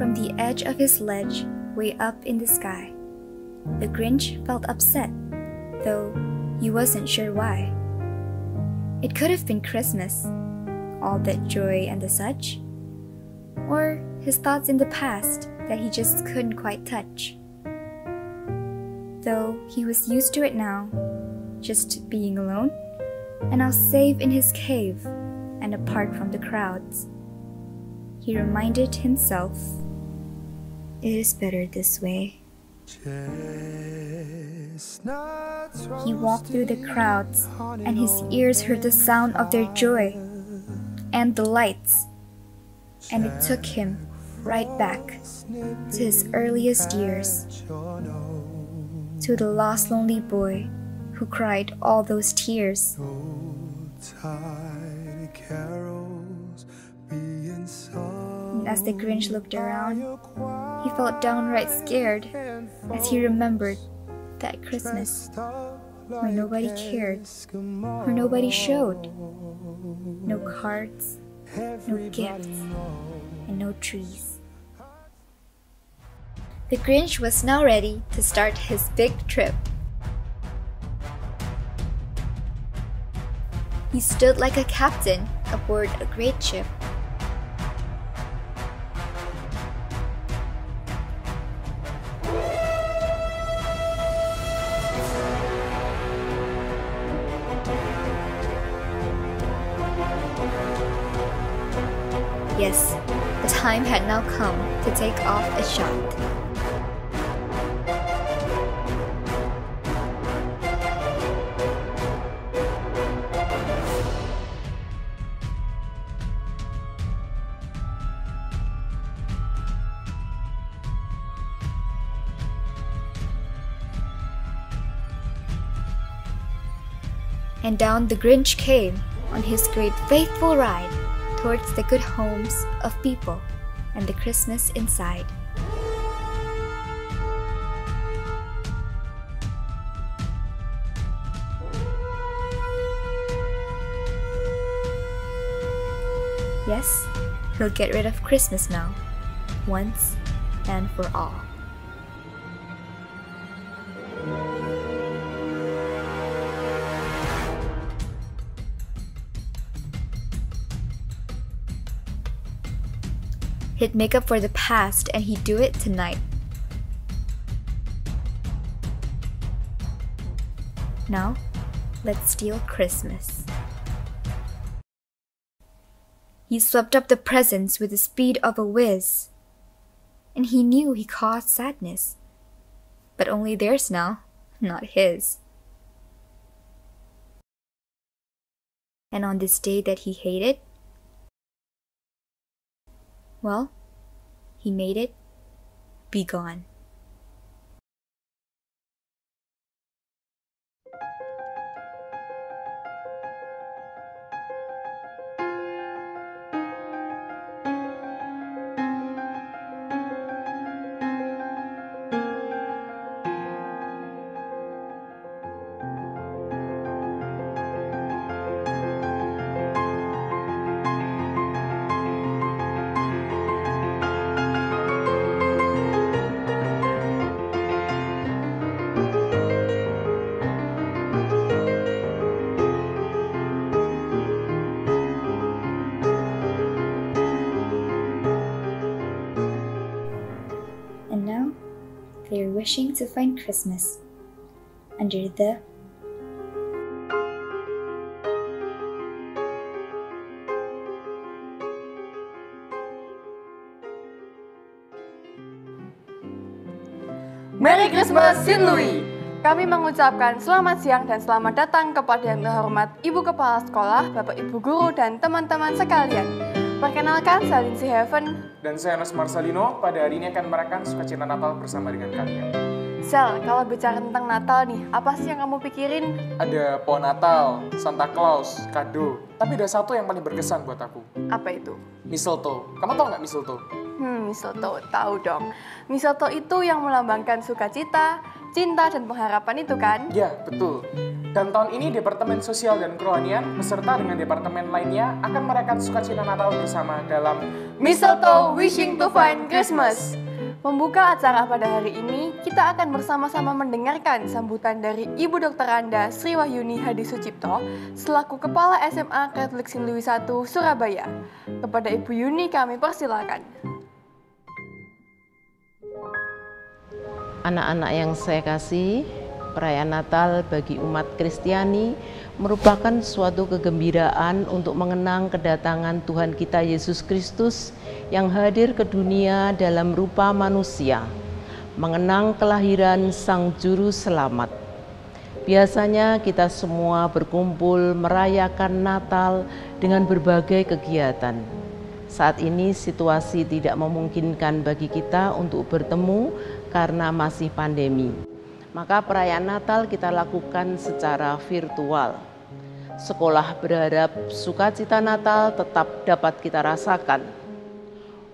From the edge of his ledge, way up in the sky, the Grinch felt upset, though he wasn't sure why. It could have been Christmas, all that joy and the such, or his thoughts in the past that he just couldn't quite touch. Though he was used to it now, just being alone, and now safe in his cave and apart from the crowds, he reminded himself, it is better this way. He walked through the crowds, and his ears heard the sound of their joy and the lights, and it took him right back to his earliest years, to the lost lonely boy who cried all those tears. And as the Grinch looked around, he felt downright scared as he remembered that Christmas where nobody cared, where nobody showed. No cards, no gifts, and no trees. The Grinch was now ready to start his big trip. He stood like a captain aboard a great ship. Yes, the time had now come to take off a shot. And down the Grinch came on his great faithful ride towards the good homes of people and the Christmas inside. Yes, he'll get rid of Christmas now, once and for all. He'd make up for the past, and he'd do it tonight. Now, let's steal Christmas. He swept up the presents with the speed of a whiz, and he knew he caused sadness, but only theirs now, not his. And on this day that he hated, well, he made it be gone. And now, they are wishing to find Christmas under the Merry Christmas, Sin Louis! Kami mengucapkan selamat siang dan selamat datang kepada yang terhormat Ibu Kepala Sekolah, Bapak Ibu Guru, dan teman-teman sekalian. Perkenalkan, saya Lindsay Heaven. Dan saya Anas Marcelino, pada hari ini akan merayakan sukacita Natal bersama dengan kalian. Sel, kalau bicara tentang Natal nih, apa sih yang kamu pikirin? Ada pohon Natal, Santa Claus, kado. Tapi ada satu yang paling berkesan buat aku. Apa itu? Mistletoe. Kamu tahu nggak mistletoe? Mistletoe, tahu dong. Mistletoe itu yang melambangkan sukacita, cinta, dan pengharapan itu kan? Ya, betul. Dan tahun ini Departemen Sosial dan Kerohanian beserta dengan departemen lainnya akan merayakan sukacita Natal bersama dalam Mistletoe Wishing to Find Christmas. Membuka acara pada hari ini, kita akan bersama-sama mendengarkan sambutan dari Ibu Dr. Anda Sri Wahyuni Hadi Sucipto selaku Kepala SMA Katolik Sinlui 1 Surabaya. Kepada Ibu Yuni kami persilakan. Anak-anak yang saya kasih, perayaan Natal bagi umat Kristiani merupakan suatu kegembiraan untuk mengenang kedatangan Tuhan kita Yesus Kristus yang hadir ke dunia dalam rupa manusia, mengenang kelahiran Sang Juru Selamat. Biasanya kita semua berkumpul merayakan Natal dengan berbagai kegiatan. Saat ini situasi tidak memungkinkan bagi kita untuk bertemu karena masih pandemi. Maka perayaan Natal kita lakukan secara virtual. Sekolah berharap sukacita Natal tetap dapat kita rasakan.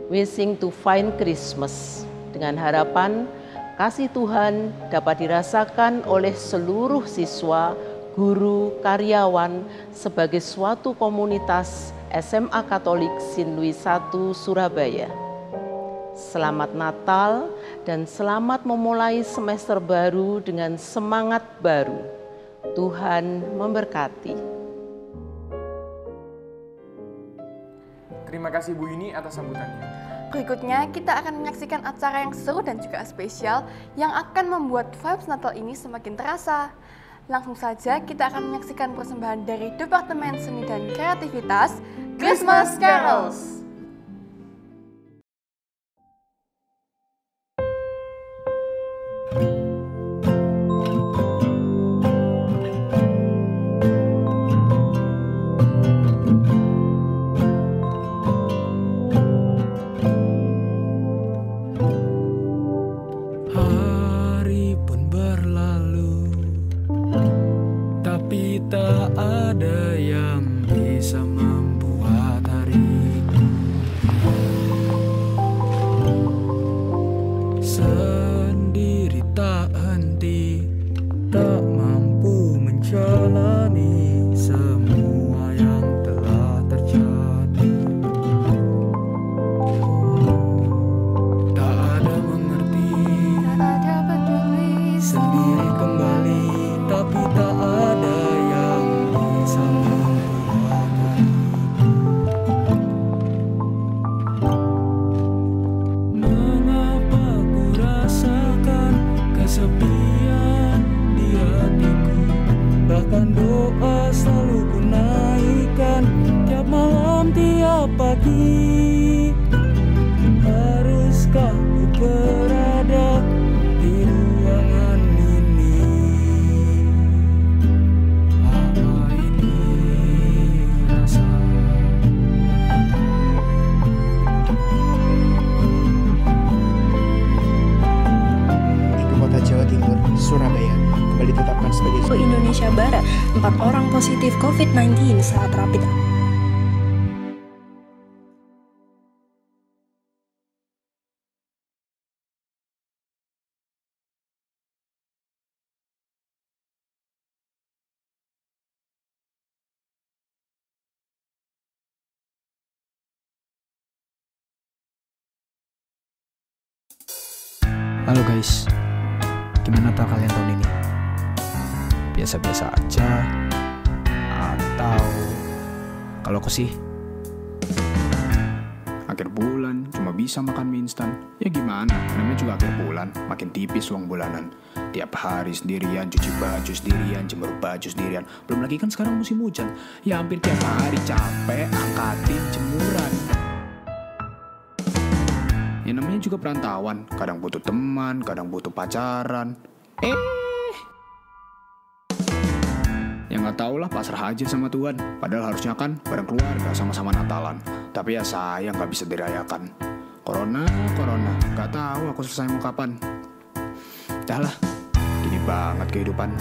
Wishing to find Christmas dengan harapan kasih Tuhan dapat dirasakan oleh seluruh siswa, guru, karyawan sebagai suatu komunitas SMA Katolik Sinlui 1 Surabaya. Selamat Natal dan selamat memulai semester baru dengan semangat baru. Tuhan memberkati. Terima kasih Bu Yuni atas sambutannya. Berikutnya kita akan menyaksikan acara yang seru dan juga spesial yang akan membuat vibes Natal ini semakin terasa. Langsung saja kita akan menyaksikan persembahan dari Departemen Seni dan Kreativitas, Christmas Carols. Hari pun berlalu, tapi tak ada yang bisa membuat hariku sendiri tak henti, tak mampu menjalani semua yang telah terjadi. Tak ada mengerti, Tak ada peduli, sendiri kembali, tapi tak ada yang bisa membuat hariku. Mengapa ku rasakan kesepian di hatiku? Bahkan doa selalu ku naikkan tiap malam, tiap pagi. Haruskah ku berada di ruangan ini? Apa ini rasa? Ibu kota Jawa Timur, Surabaya, kembali ditetapkan sebagai Indonesia Barat, 4 orang positif COVID-19 saat rapid. Halo guys, gimana Natal kalian tahun ini? Biasa-biasa aja? Atau kalau aku sih akhir bulan cuma bisa makan mie instan. Ya gimana, namanya juga akhir bulan, makin tipis uang bulanan. Tiap hari sendirian, cuci baju sendirian, jemur baju sendirian. Belum lagi kan sekarang musim hujan, ya hampir tiap hari capek angkatin jemuran. Ya namanya juga perantauan, kadang butuh teman, kadang butuh pacaran. Ya nggak tau lah, pasrah aja sama Tuhan. Padahal harusnya kan bareng keluarga sama-sama Natalan. Tapi ya sayang nggak bisa dirayakan. Corona, nggak tahu aku selesai mau kapan. Dah lah, gini banget kehidupan.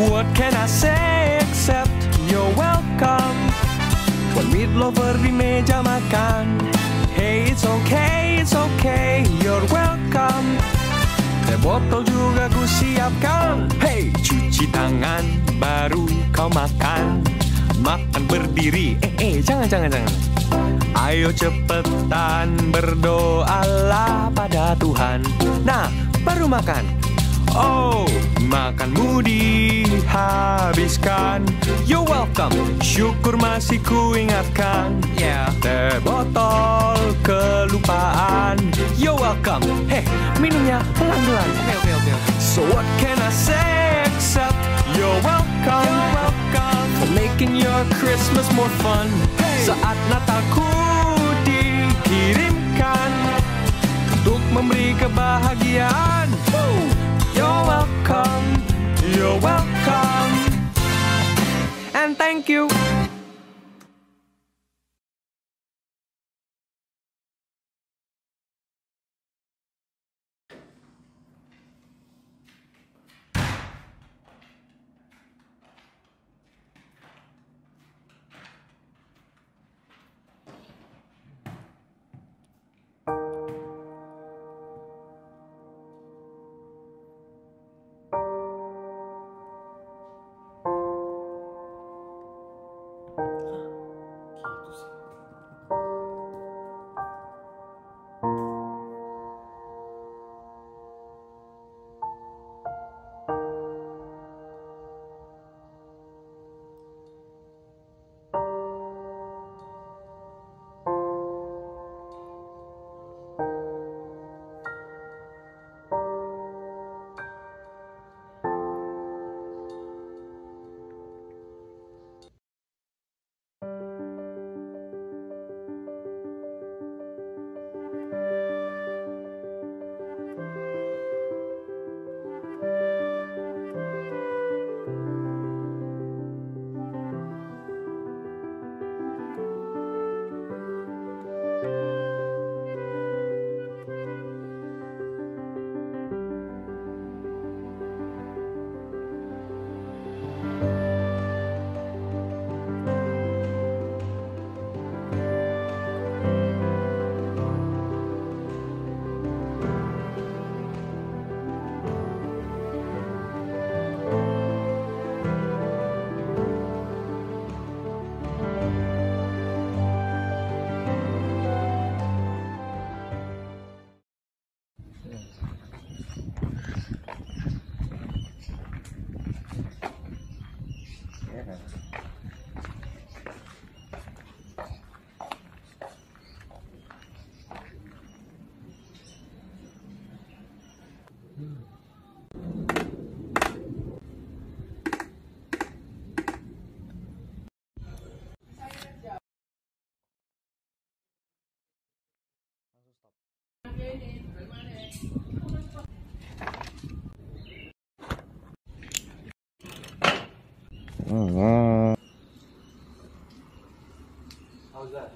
What can I say except you're welcome? Buat meatloaf di meja makan. Hey, it's okay, you're welcome. Teh botol juga ku siapkan. Hey, cuci tangan baru kau makan. Makan berdiri, jangan. Ayo cepetan berdoalah pada Tuhan. Nah, baru makan. Oh, makanmu dihabiskan. You're welcome, syukur masih ku ingatkan. Teh botol kelupaan. You're welcome, hey, minumnya pelan-pelan. Okay. So what can I say except you're welcome, for making your Christmas more fun. Saat Natalku dikirimkan untuk memberi kebahagiaan. You're welcome, and thank you. How's that?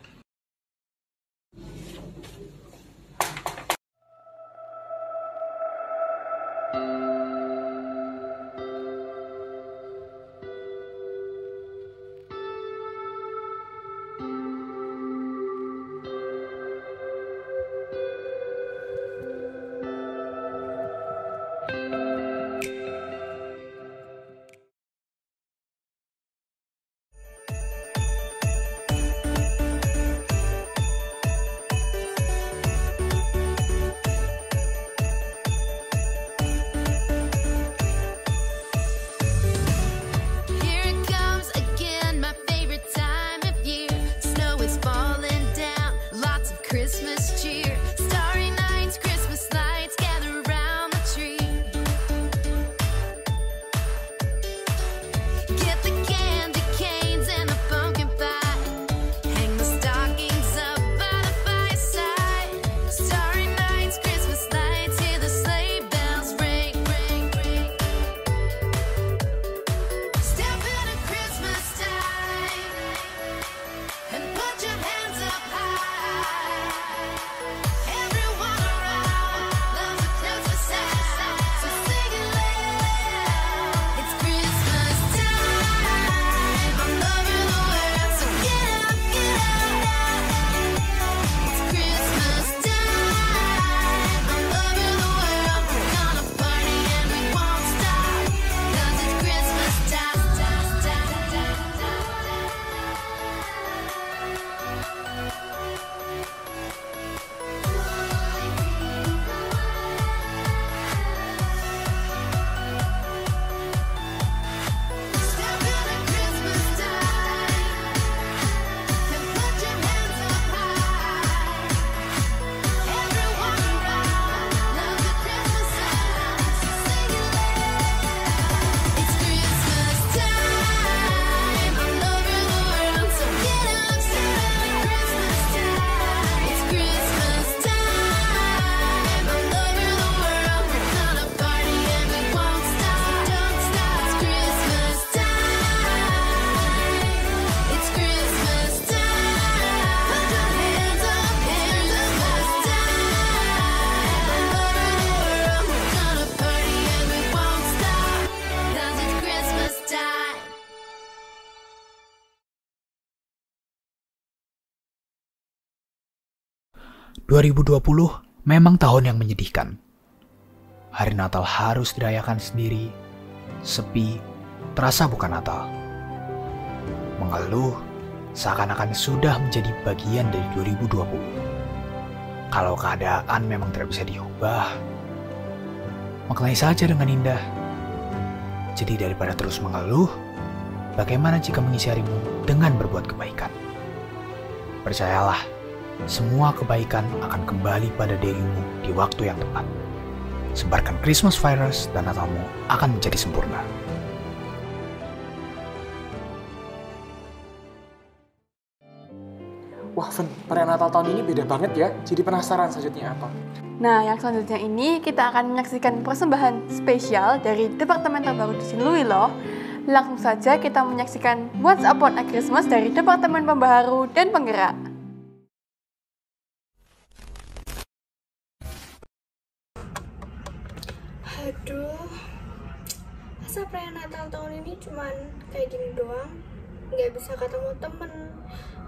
Christmas cheer, starry nights, Christmas lights gather around the tree. 2020 memang tahun yang menyedihkan. Hari Natal harus dirayakan sendiri, sepi, terasa bukan Natal. Mengeluh seakan-akan sudah menjadi bagian dari 2020. Kalau keadaan memang tidak bisa diubah, maknai saja dengan indah. Jadi daripada terus mengeluh, bagaimana jika mengisi harimu dengan berbuat kebaikan? Percayalah, semua kebaikan akan kembali pada dirimu di waktu yang tepat. Sebarkan Christmas virus dan Natalmu akan menjadi sempurna. Wah, Fen, perayaan Natal tahun ini beda banget ya. Jadi penasaran selanjutnya apa? Nah, yang selanjutnya ini kita akan menyaksikan persembahan spesial dari Departemen Terbaru di Sinlui loh. Langsung saja kita menyaksikan Once Upon a Christmas dari Departemen Pembaharu dan Penggerak. Aduh, masa perayaan Natal tahun ini cuman kayak gini doang? Nggak bisa ketemu temen,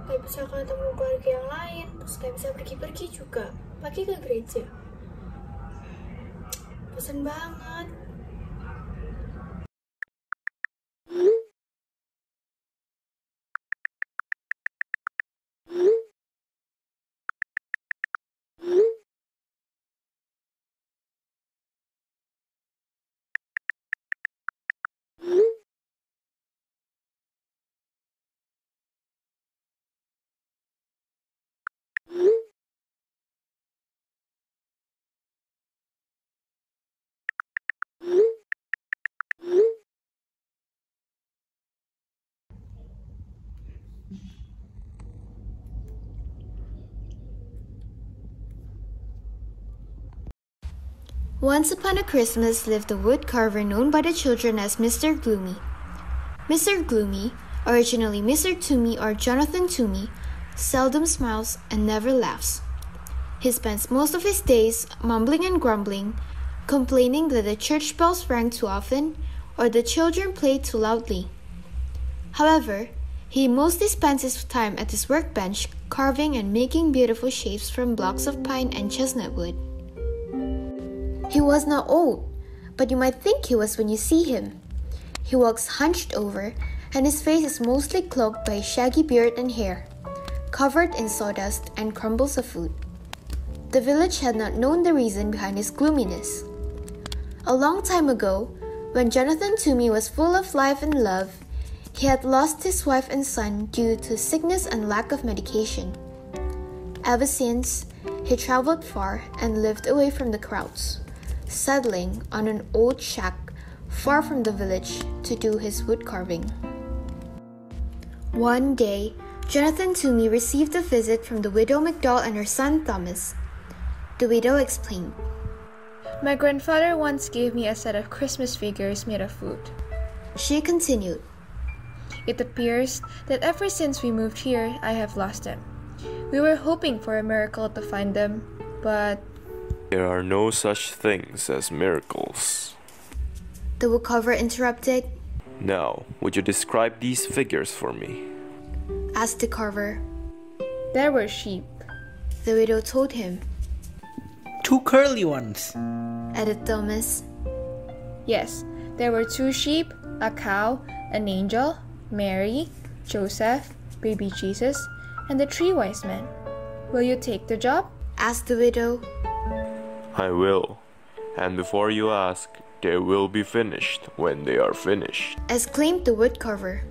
nggak bisa ketemu keluarga yang lain, terus nggak bisa pergi-pergi juga, pagi ke gereja. Bosan banget. Once upon a Christmas lived a woodcarver known by the children as Mr. Gloomy. Mr. Gloomy, originally Mr. Toomey or Jonathan Toomey, seldom smiles and never laughs. He spends most of his days mumbling and grumbling, complaining that the church bells rang too often or the children played too loudly. However, he mostly spends his time at his workbench carving and making beautiful shapes from blocks of pine and chestnut wood. He was not old, but you might think he was when you see him. He walks hunched over, and his face is mostly cloaked by shaggy beard and hair, covered in sawdust and crumbles of food. The village had not known the reason behind his gloominess. A long time ago, when Jonathan Toomey was full of life and love, he had lost his wife and son due to sickness and lack of medication. Ever since, he traveled far and lived away from the crowds, settling on an old shack far from the village to do his wood carving. One day, Jonathan Toomey received a visit from the widow McDowell and her son Thomas. The widow explained, "My grandfather once gave me a set of Christmas figures made of wood." She continued, "It appears that ever since we moved here, I have lost them. We were hoping for a miracle to find them, but there are no such things as miracles." The woodcarver interrupted. "Now, would you describe these figures for me?" asked the carver. "There were sheep," the widow told him. "Two curly ones," added Thomas. "Yes, there were 2 sheep, a cow, an angel, Mary, Joseph, baby Jesus, and the 3 wise men. Will you take the job?" asked the widow. "I will. And before you ask, they will be finished when they are finished," exclaimed the woodcarver.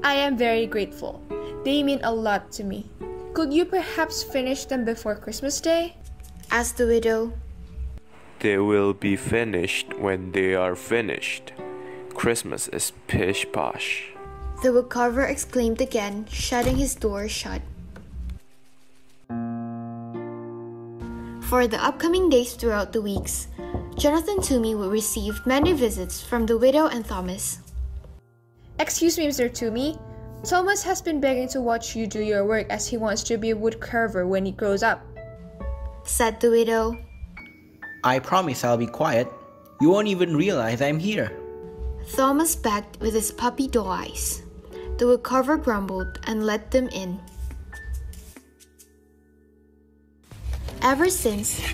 "I am very grateful. They mean a lot to me. Could you perhaps finish them before Christmas Day?" asked the widow. "They will be finished when they are finished. Christmas is pish-posh," the woodcarver exclaimed again, shutting his door shut. For the upcoming days throughout the weeks, Jonathan Toomey would receive many visits from the widow and Thomas. "Excuse me, Mr. Toomey. Thomas has been begging to watch you do your work as he wants to be a woodcarver when he grows up," said the widow. "I promise I'll be quiet. You won't even realize I'm here," Thomas begged with his puppy dog eyes. The woodcarver grumbled and let them in. Ever since,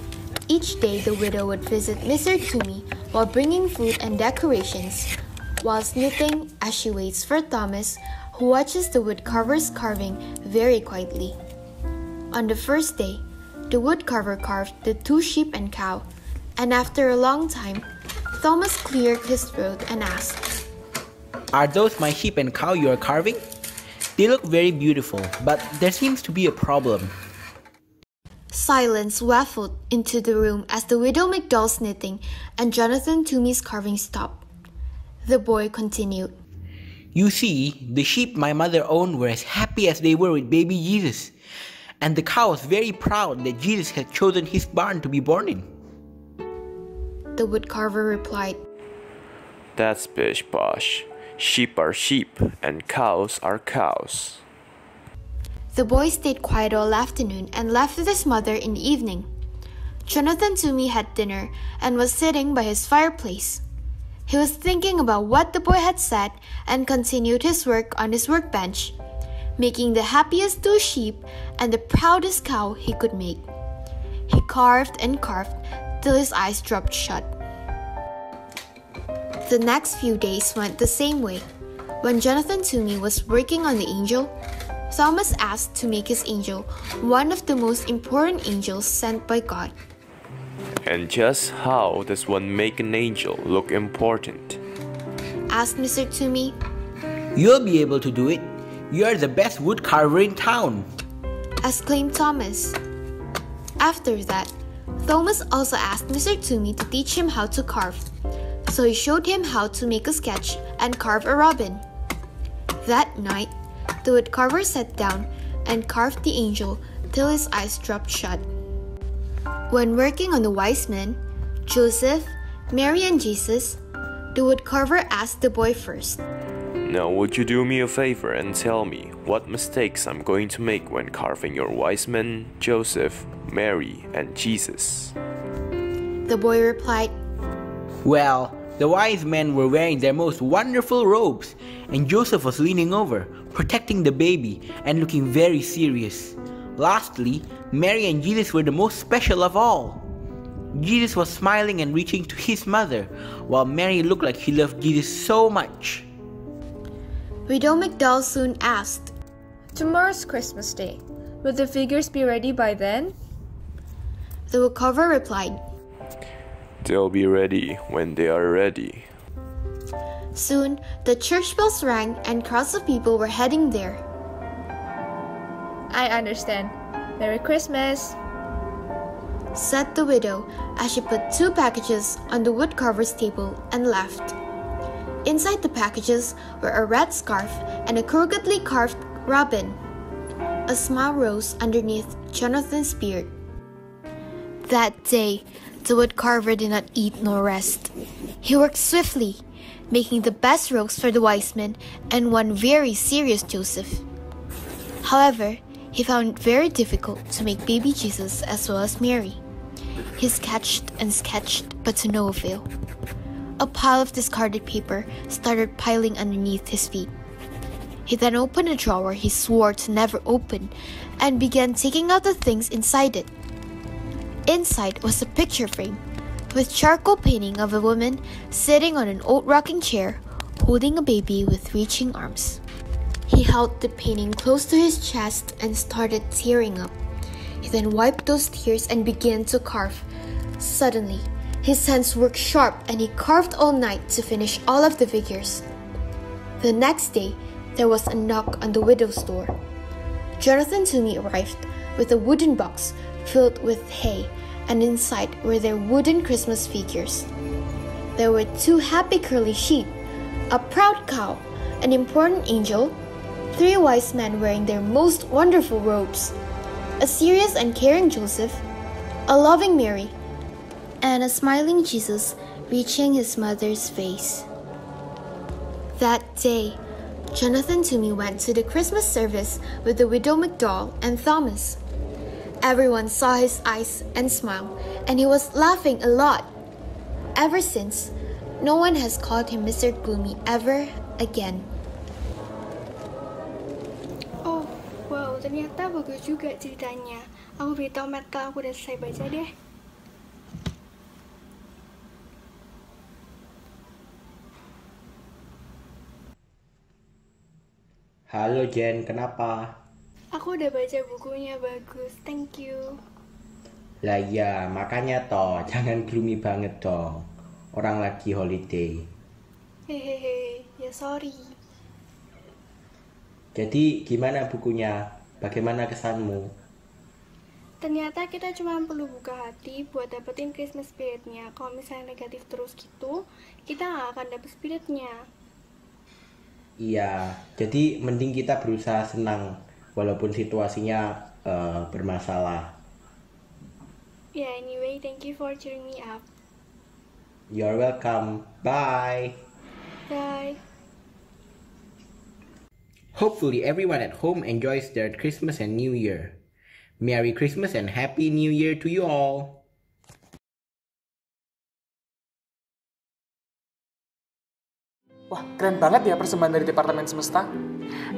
each day the widow would visit Mr. Toomey while bringing food and decorations, whilst knitting as she waits for Thomas, who watches the woodcarver's carving very quietly. On the first day, the woodcarver carved the 2 sheep and cow, and after a long time, Thomas cleared his throat and asked, "Are those my sheep and cow you are carving? They look very beautiful, but there seems to be a problem." Silence waffled into the room as the widow McDowell's knitting and Jonathan Toomey's carving stopped. The boy continued, "You see, the sheep my mother owned were as happy as they were with baby Jesus, and the cow was very proud that Jesus had chosen his barn to be born in." The woodcarver replied, That's bish bosh. Sheep are sheep and cows are cows. The boy stayed quiet all afternoon and left with his mother in the evening. Jonathan Toomey had dinner and was sitting by his fireplace. He was thinking about what the boy had said and continued his work on his workbench, making the happiest 2 sheep and the proudest cow he could make. He carved and carved till his eyes dropped shut. The next few days went the same way. When Jonathan Toomey was working on the angel, Thomas asked to make his angel one of the most important angels sent by God. And just how does one make an angel look important? Asked Mr. Toomey. "You'll be able to do it. You're the best woodcarver in town," exclaimed Thomas. After that, Thomas also asked Mr. Toomey to teach him how to carve. So he showed him how to make a sketch and carve a robin. That night, the woodcarver sat down and carved the angel till his eyes dropped shut. When working on the wise men, Joseph, Mary, and Jesus, the woodcarver asked the boy first, Now would you do me a favor and tell me what mistakes I'm going to make when carving your wise men, Joseph, Mary, and Jesus? The boy replied, "Well, the wise men were wearing their most wonderful robes, and Joseph was leaning over, protecting the baby, and looking very serious. Lastly, Mary and Jesus were the most special of all. Jesus was smiling and reaching to his mother, while Mary looked like she loved Jesus so much." Widow McDowell soon asked, Tomorrow's Christmas Day. Will the figures be ready by then? The woodcarver replied, They'll be ready when they are ready. Soon, the church bells rang and crowds of people were heading there. I understand. Merry Christmas, said the widow as she put 2 packages on the woodcarver's table and left. Inside the packages were a red scarf and a crookedly carved robin. A smile rose underneath Jonathan's beard. That day, the woodcarver did not eat nor rest. He worked swiftly, making the best robes for the wise men and one very serious Joseph. However, he found it very difficult to make baby Jesus as well as Mary. He sketched and sketched, but to no avail. A pile of discarded paper started piling underneath his feet. He then opened a drawer he swore to never open and began taking out the things inside it. Inside was a picture frame with charcoal painting of a woman sitting on an old rocking chair holding a baby with reaching arms. He held the painting close to his chest and started tearing up. He then wiped those tears and began to carve. Suddenly, his hands worked sharp and he carved all night to finish all of the figures. The next day, there was a knock on the widow's door. Jonathan Toomey arrived with a wooden box filled with hay, and inside were their wooden Christmas figures. There were 2 happy curly sheep, a proud cow, an important angel, 3 wise men wearing their most wonderful robes, a serious and caring Joseph, a loving Mary, and a smiling Jesus reaching his mother's face. That day, Jonathan Toomey went to the Christmas service with the widow McDowell and Thomas. Everyone saw his eyes and smile, and he was laughing a lot. Ever since, no one has called him Mr. Gloomy ever again. Oh, wow, ternyata bagus juga ceritanya. Aku beritahu Matt kalau aku udah selesai baca deh. Halo Jen, kenapa? Aku udah baca bukunya, bagus, thank you. Lah iya, makanya toh, jangan gloomy banget dong. Orang lagi holiday. Hehehe, ya sorry. Jadi gimana bukunya? Bagaimana kesanmu? Ternyata kita cuma perlu buka hati buat dapetin Christmas spiritnya. Kalau misalnya negatif terus gitu, kita nggak akan dapet spiritnya. Iya, jadi mending kita berusaha senang walaupun situasinya bermasalah. Yeah, anyway, thank you for cheering me up. You're welcome. Bye. Bye. Hopefully everyone at home enjoys their Christmas and New Year. Merry Christmas and Happy New Year to you all. Wah, keren banget ya persembahan dari Departemen Semesta.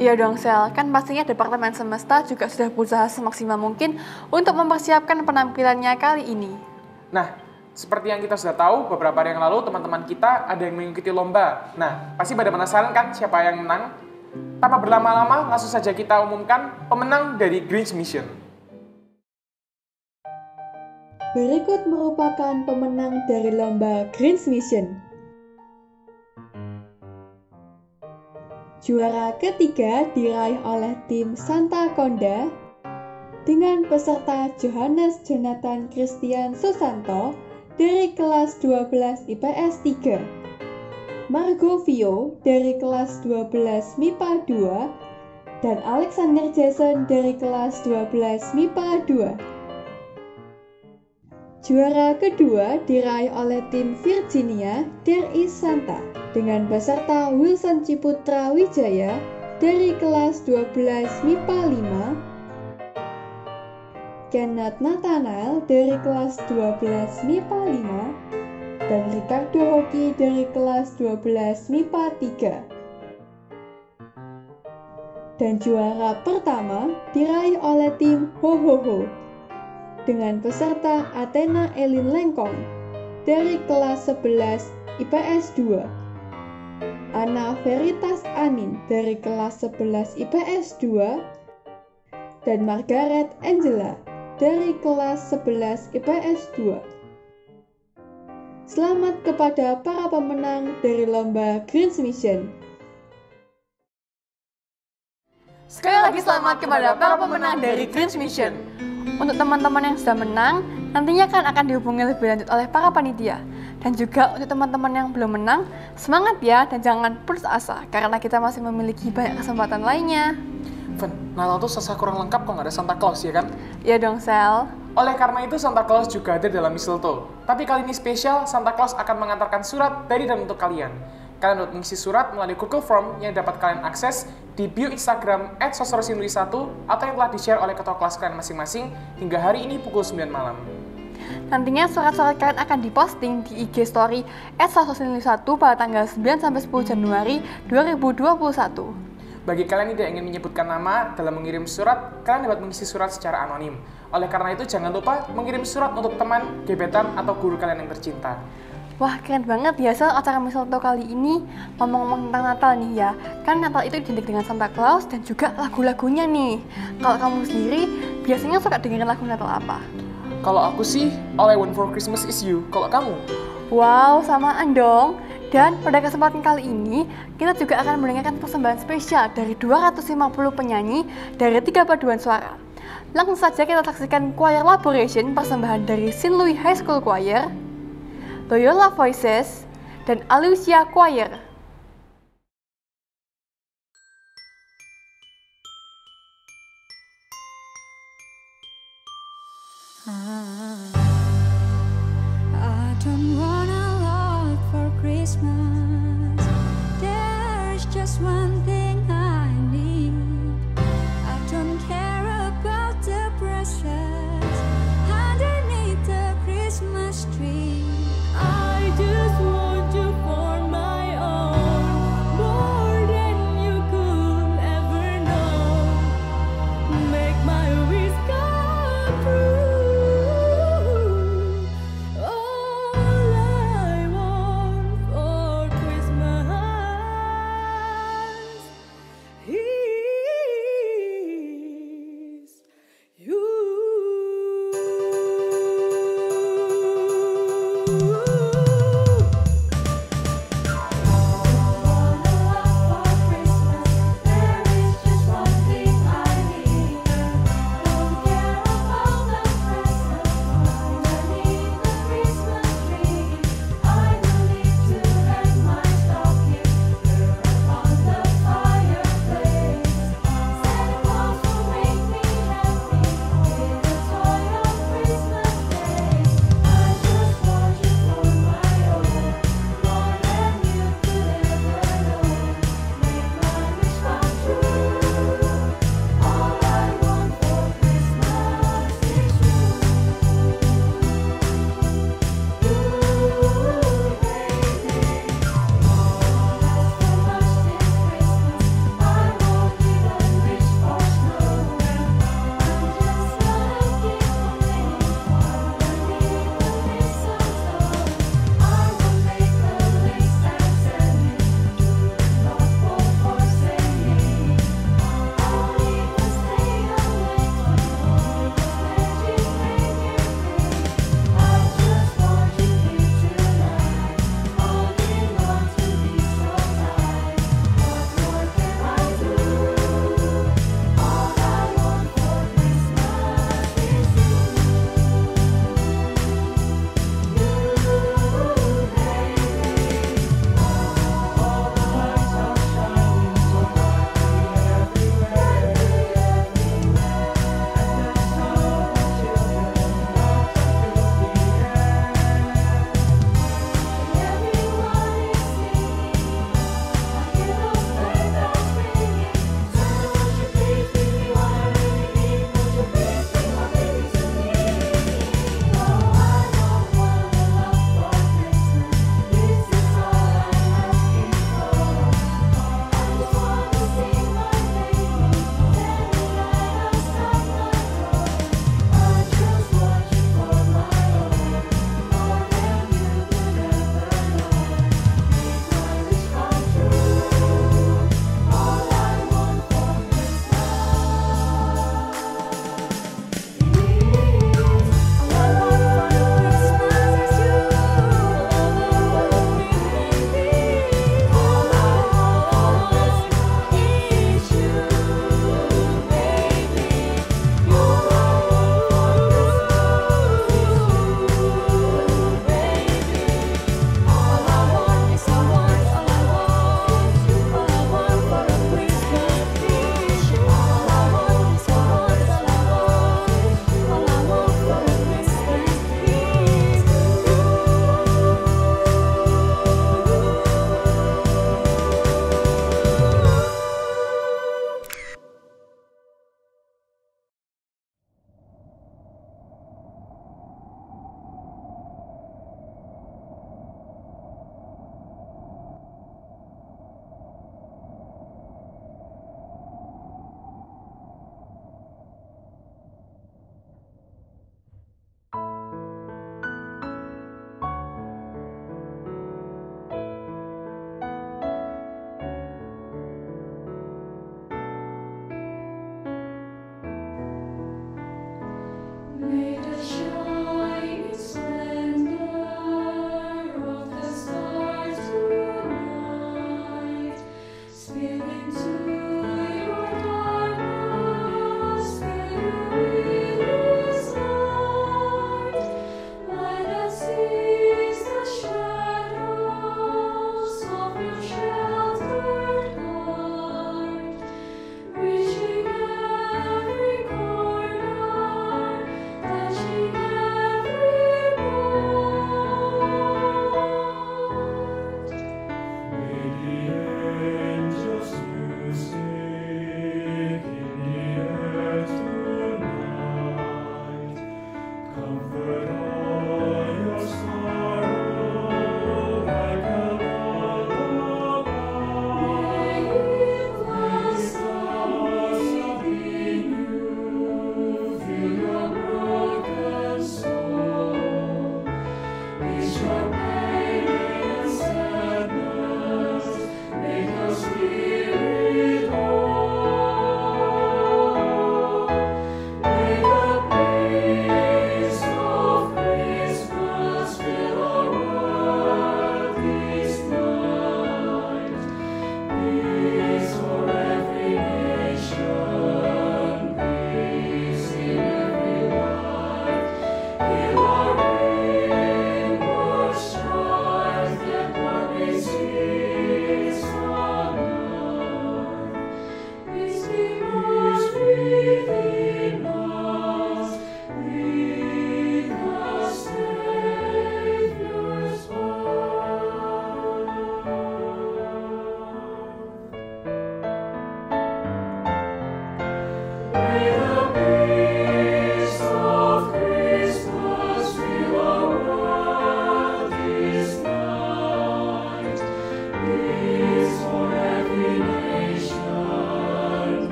Iya dong Sel, kan pastinya Departemen Semesta juga sudah berusaha semaksimal mungkin untuk mempersiapkan penampilannya kali ini. Nah, seperti yang kita sudah tahu, beberapa hari yang lalu teman-teman kita ada yang mengikuti lomba. Nah, pasti pada penasaran kan siapa yang menang? Tanpa berlama-lama, langsung saja kita umumkan pemenang dari Grinch Mission. Berikut merupakan pemenang dari lomba Grinch Mission. Juara ketiga diraih oleh tim Santa Conda dengan peserta Johannes Jonathan Christian Susanto dari kelas 12 IPS 3, Margo Vio dari kelas 12 MIPA 2, dan Alexander Jason dari kelas 12 MIPA 2. Juara kedua diraih oleh tim Virginia Der Is Santa dengan peserta Wilson Ciputra Wijaya dari kelas 12 MIPA 5, Kenneth Nathanael dari kelas 12 MIPA 5, dan Ricardo Hoki dari kelas 12 MIPA 3. Dan juara pertama diraih oleh tim Ho Ho Ho dengan peserta Athena Elin Lengkong dari kelas 11 IPS 2, Ana Veritas Anin dari kelas 11 IPS 2, dan Margaret Angela dari kelas 11 IPS 2. Selamat kepada para pemenang dari lomba Grinch Mission. Sekali lagi selamat kepada para pemenang dari Grinch Mission. Untuk teman-teman yang sudah menang, nantinya akan dihubungi lebih lanjut oleh para panitia. Dan juga untuk teman-teman yang belum menang, semangat ya dan jangan putus asa karena kita masih memiliki banyak kesempatan lainnya. Ven, Natal tuh sesa kurang lengkap kalau nggak ada Santa Claus ya kan? Iya dong Sel. Oleh karena itu Santa Claus juga ada dalam Mistletoe. Tapi kali ini spesial, Santa Claus akan mengantarkan surat dari dan untuk kalian. Kalian dapat mengisi surat melalui Google Form yang dapat kalian akses di bio Instagram @sosrosinlui1 atau yang telah di-share oleh ketua kelas kalian masing-masing hingga hari ini pukul 9 malam. Nantinya surat-surat kalian akan diposting di IG Story @sosrosinlui1 pada tanggal 9 sampai 10 Januari 2021. Bagi kalian yang tidak ingin menyebutkan nama dalam mengirim surat, kalian dapat mengisi surat secara anonim. Oleh karena itu jangan lupa mengirim surat untuk teman, gebetan, atau guru kalian yang tercinta. Wah, keren banget ya Sel, acara Mistletoe kali ini ngomong-ngomong tentang Natal nih ya. Kan Natal itu identik dengan Santa Claus dan juga lagu-lagunya nih. Kalau kamu sendiri, biasanya suka dengerin lagu Natal apa? Kalau aku sih, All I Want For Christmas Is You. Kalau kamu? Wow, samaan dong. Dan pada kesempatan kali ini, kita juga akan mendengarkan persembahan spesial dari 250 penyanyi dari 3 paduan suara. Langsung saja kita saksikan choir collaboration persembahan dari St. Louis High School Choir, Loyola Voices, dan Alicia Choir. I don't want a lot for Christmas. There's just one thing I need. I don't care about the presents underneath the Christmas tree. I just want you for my own.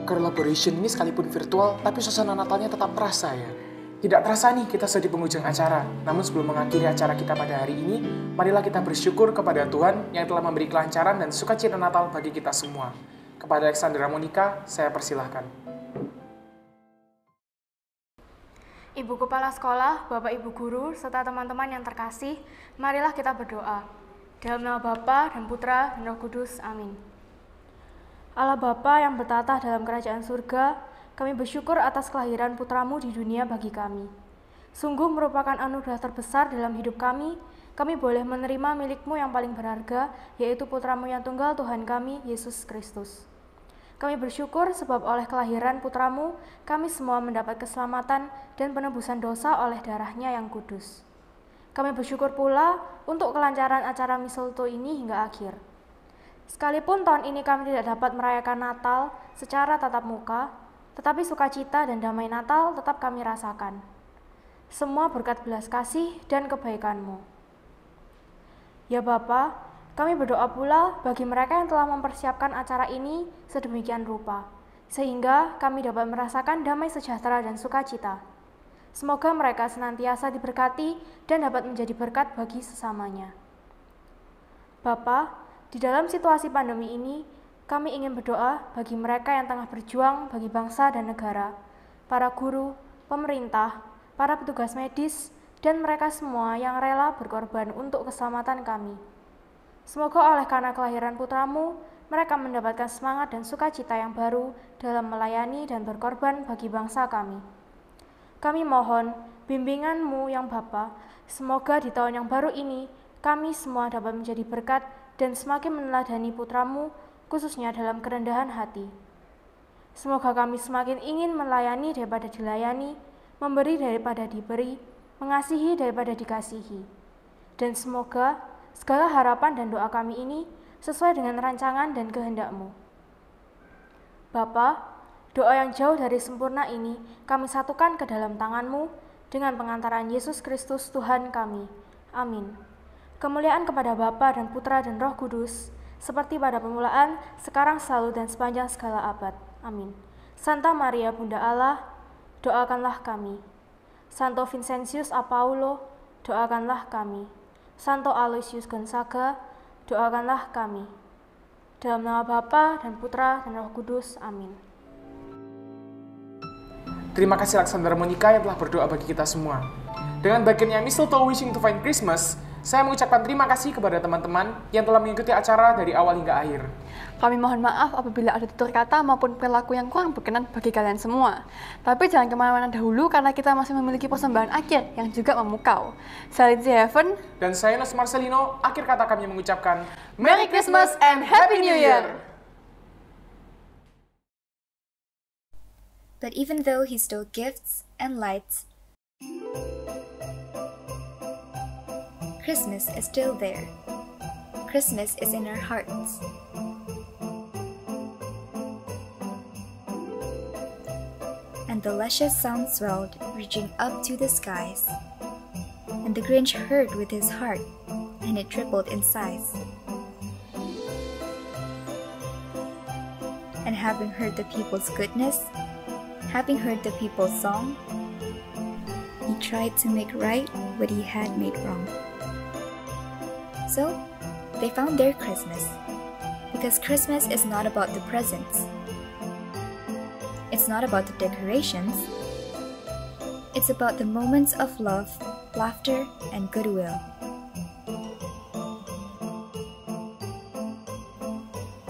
Collaboration ini sekalipun virtual, tapi suasana Natalnya tetap terasa ya. Tidak terasa nih kita sudah di penghujung acara. Namun sebelum mengakhiri acara kita pada hari ini, marilah kita bersyukur kepada Tuhan yang telah memberi kelancaran dan sukacita Natal bagi kita semua. Kepada Alexandra Monica, saya persilahkan. Ibu Kepala Sekolah, Bapak Ibu Guru, serta teman-teman yang terkasih, marilah kita berdoa. Dalam nama Bapa dan Putra dan Roh Kudus, amin. Allah Bapa yang bertata dalam kerajaan surga, kami bersyukur atas kelahiran putramu di dunia bagi kami. Sungguh merupakan anugerah terbesar dalam hidup kami boleh menerima milikmu yang paling berharga, yaitu putramu yang tunggal Tuhan kami, Yesus Kristus. Kami bersyukur sebab oleh kelahiran putramu, kami semua mendapat keselamatan dan penebusan dosa oleh darahnya yang kudus. Kami bersyukur pula untuk kelancaran acara Mistletoe ini hingga akhir. Sekalipun tahun ini kami tidak dapat merayakan Natal secara tatap muka, tetapi sukacita dan damai Natal tetap kami rasakan. Semua berkat belas kasih dan kebaikan-Mu. Ya Bapa, kami berdoa pula bagi mereka yang telah mempersiapkan acara ini sedemikian rupa, sehingga kami dapat merasakan damai sejahtera dan sukacita. Semoga mereka senantiasa diberkati dan dapat menjadi berkat bagi sesamanya. Bapa, di dalam situasi pandemi ini, kami ingin berdoa bagi mereka yang tengah berjuang bagi bangsa dan negara, para guru, pemerintah, para petugas medis, dan mereka semua yang rela berkorban untuk keselamatan kami. Semoga oleh karena kelahiran putramu, mereka mendapatkan semangat dan sukacita yang baru dalam melayani dan berkorban bagi bangsa kami. Kami mohon bimbingan-Mu yang Bapa, semoga di tahun yang baru ini, kami semua dapat menjadi berkat dan semakin meneladani putramu, khususnya dalam kerendahan hati. Semoga kami semakin ingin melayani daripada dilayani, memberi daripada diberi, mengasihi daripada dikasihi. Dan semoga segala harapan dan doa kami ini sesuai dengan rancangan dan kehendak-Mu. Bapa, doa yang jauh dari sempurna ini kami satukan ke dalam tangan-Mu dengan pengantaran Yesus Kristus Tuhan kami. Amin. Kemuliaan kepada Bapa dan Putra dan Roh Kudus, seperti pada permulaan, sekarang, selalu, dan sepanjang segala abad. Amin. Santa Maria Bunda Allah, doakanlah kami. Santo Vincentius Apaulo, doakanlah kami. Santo Aloysius Gonzaga, doakanlah kami. Dalam nama Bapa dan Putra dan Roh Kudus. Amin. Terima kasih Alexandra Monica yang telah berdoa bagi kita semua. Dengan bagiannya Mistletoe Wishing to Find Christmas, saya mengucapkan terima kasih kepada teman-teman yang telah mengikuti acara dari awal hingga akhir. Kami mohon maaf apabila ada tutur kata maupun perilaku yang kurang berkenan bagi kalian semua. Tapi jangan kemana-mana dahulu karena kita masih memiliki persembahan akhir yang juga memukau. Saya Lindsay Heaven. Dan saya Nos Marcelino. Akhir kata kami mengucapkan Merry Christmas and Happy New Year! But even though he stole gifts and lights, Christmas is still there. Christmas is in our hearts. And the luscious sound swelled, reaching up to the skies. And the Grinch heard with his heart, and it tripled in size. And having heard the people's goodness, having heard the people's song, he tried to make right what he had made wrong. So, they found their Christmas, because Christmas is not about the presents. It's not about the decorations. It's about the moments of love, laughter, and goodwill.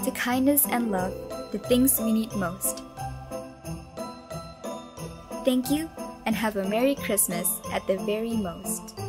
The kindness and love, the things we need most. Thank you, and have a Merry Christmas at the very most.